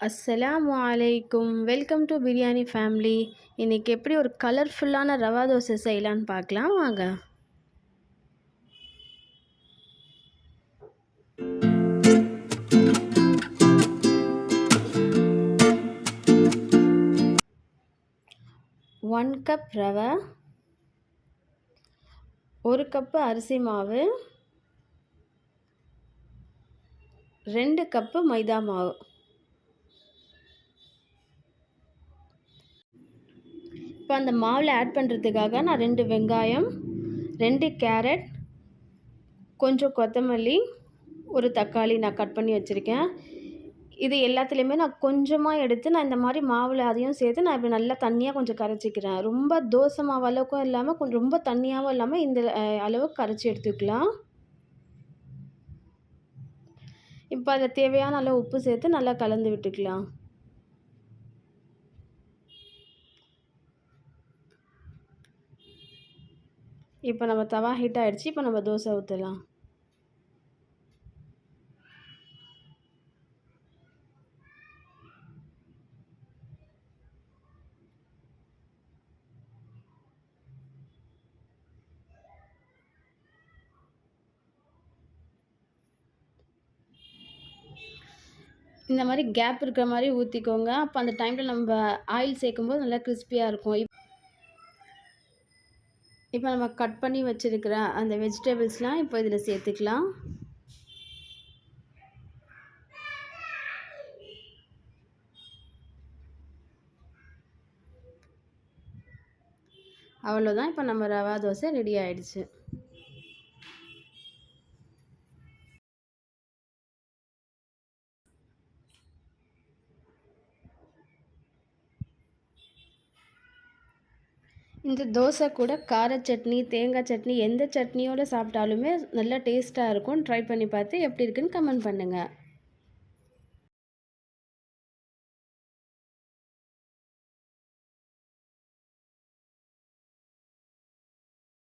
அஸ்ஸலாமு அலைக்கும். Welcome to biryani family. இன்றைக்கி எப்படி ஒரு கலர்ஃபுல்லான ரவா தோசை செய்யலான்னு பார்க்கலாம் வாங்க. ஒன் கப் ரவை, 1 கப்பு அரிசி மாவு, 2 கப்பு மைதா மாவு. இப்போ அந்த மாவில் ஆட் பண்ணுறதுக்காக நான் 2 வெங்காயம், 2 கேரட், கொஞ்சம் கொத்தமல்லி, ஒரு தக்காளி நான் கட் பண்ணி வச்சுருக்கேன். இது எல்லாத்துலேயுமே நான் கொஞ்சமாக எடுத்து நான் இந்த மாதிரி மாவில் அதையும் சேர்த்து நான் இப்படி நல்லா தண்ணியாக கொஞ்சம் கரைச்சிக்கிறேன். ரொம்ப தோசை மாவு அளவுக்கும் இல்லாமல் கொஞ்சம் ரொம்ப தண்ணியாகவும் இல்லாமல் இந்த அளவுக்கு கரைச்சி எடுத்துக்கலாம். இப்போ அதில் தேவையான அளவு உப்பு சேர்த்து நல்லா கலந்து விட்டுக்கலாம். இப்போ நம்ம தவா ஹீட் ஆகிடுச்சு. இப்போ நம்ம தோசை ஊற்றலாம். இந்த மாதிரி கேப் இருக்கிற மாதிரி ஊற்றிக்கோங்க. அப்போ அந்த டைமில் நம்ம ஆயில் சேர்க்கும்போது நல்லா கிறிஸ்பியாக இருக்கும். இப்போ நம்ம கட் பண்ணி வச்சுருக்கிற அந்த வெஜிடபிள்ஸ்லாம் இப்போ இதில் சேர்த்துக்கலாம். அவ்வளோதான். இப்போ நம்ம ரவா தோசை ரெடி ஆகிடுச்சு. இந்த தோசை கூட கார சட்னி, தேங்காய் சட்னி எந்த சட்னியோடு சாப்பிட்டாலுமே நல்லா டேஸ்ட்டாக இருக்கும். ட்ரை பண்ணி பார்த்து எப்படி இருக்குன்னு கமெண்ட் பண்ணுங்கள்.